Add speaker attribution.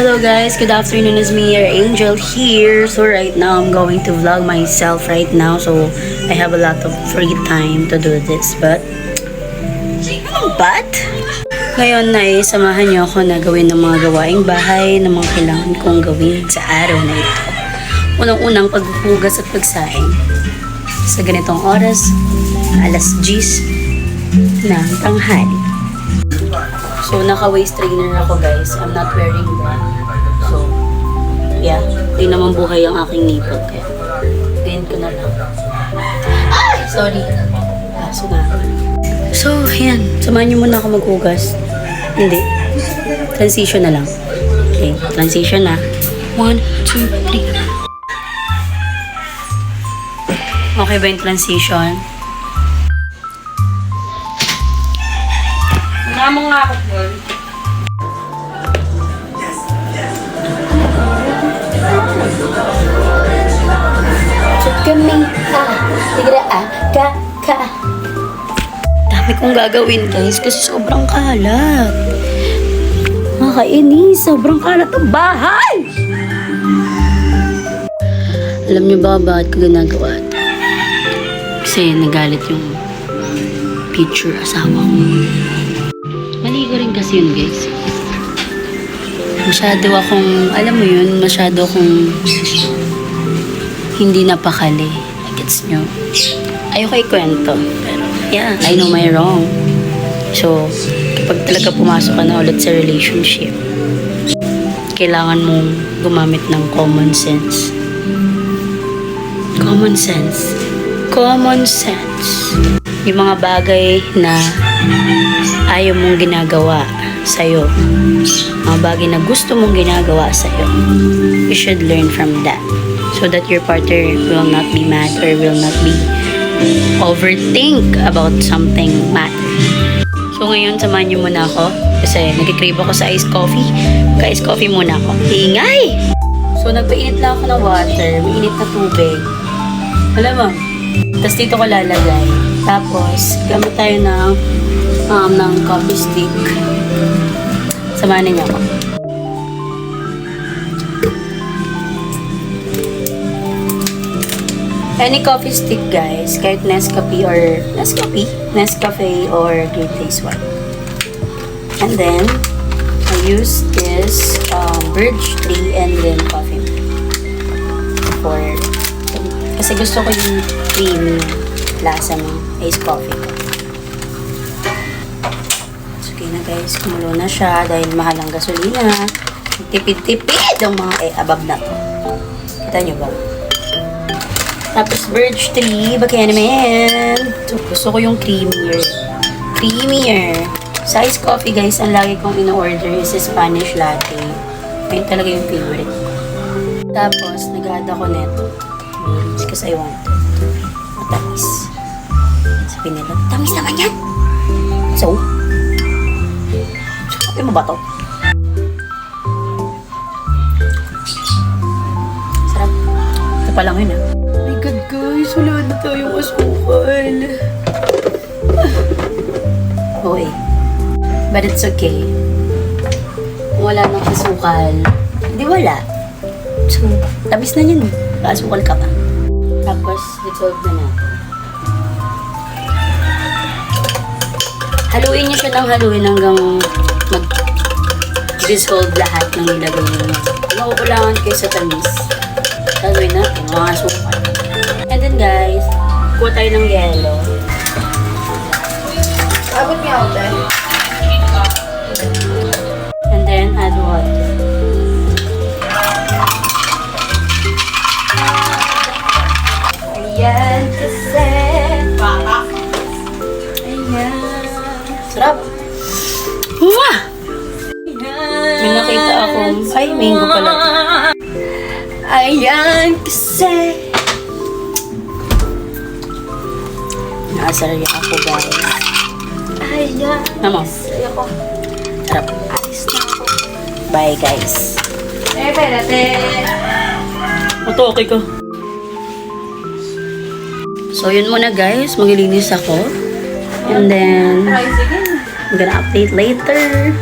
Speaker 1: Hello guys, good afternoon. It's me, your Angel here. So right now, I'm going to vlog myself right now. So I have a lot of free time to do this. But ngayon na samahan niyo ako na gawin ng mga gawaing bahay na mga kailangan kong gawin sa araw na ito. Unang-unang paghuhugas at pagsaing. Sa ganitong oras, alas 10 ng tanghali. So, naka-waist trainer ako guys. I'm not wearing that. So, yeah. Hindi naman buhay ang aking nipple. Kaya, ganyan ko na lang. Ay! Sorry. Kaso na. So, yan. Samahan niyo muna ako maghugas. Hindi. Transition na lang. Okay. Transition na. 1, 2, 3. Okay ba yung transition? Namang nga ako, girl. Shoot kami, tigra, ka. Dami kong gagawin, guys, kasi sobrang kalat. Nakakainis, sobrang kalat ang bahay! Alam niyo ba bakit ko ginagawa ito? Kasi nagalit yung future asawa ko. Maligo rin kasi yun, guys. Masyado akong, alam mo yun, masyado akong hindi napakali. Gets nyo? Ayoko ikwento. Pero, yeah, I know my wrong. So, kapag talaga pumasok ka na ulit sa relationship, kailangan mong gumamit ng common sense. Common sense. Common sense. Yung mga bagay na ayaw mong ginagawa sa'yo, mga bagay na gusto mong ginagawa sa'yo, you should learn from that so that your partner will not be mad or will not be overthink about something matter. So ngayon, samahan niyo muna ako kasi nagkikrave ako sa iced coffee. Ka-iced coffee muna ako. Ingay! So nagpainit lang ako ng water, mainit na tubig. Alam mo, tapos dito ko lalagay. Tapos, gamit tayo ng coffee stick. Samahan niyo ako. Any coffee stick, guys. Kahit Nescafe or Great Taste White. And then, I use this birch tree and then coffee. Kasi gusto ko yung creamy lasa ng iced coffee ko. So, okay na guys, kumulo na siya dahil mahal ang gasolina. Tipid-tipid ang mga abab na to. Kita nyo ba? Tapos birch tree, bakit naman? So, gusto ko yung creamier. Sa iced coffee guys, ang lagi kong in-order is Spanish latte. Ayun talaga yung favorite ko. Tapos, nag-add ako neto. Because I want it. Matamis. Sabi nila, tamis naman yan! So, sabi mo ba to? Sarap. Ito pa lang yun ah. Oh my God guys, wala na tayong asukal. Okay. But it's okay. Kung wala nang asukal, hindi wala. So, tamis na yun. Asukal ka pa. Tapos, dissolve na natin. Haluin niyo siya ng haluin hanggang mag-dissolve lahat ng nilagay niyo. Makukulangan kayo sa tamis. Haluin natin, mga asukal. And then guys, kuha tayo ng yelo. Abot niya ako tayo. And then, add water. Ayan kasi. Ayan. Sarap. Mwah! May nakita akong, ay, mango pala. Ayan kasi. Nakasaraya ako guys. Ayan. Namo. Ayoko. Sarap. Alis na ako. Bye guys. Pwede. Ito okay ko. So, yun muna guys. Maglilinis ako. And then, I'm gonna update later.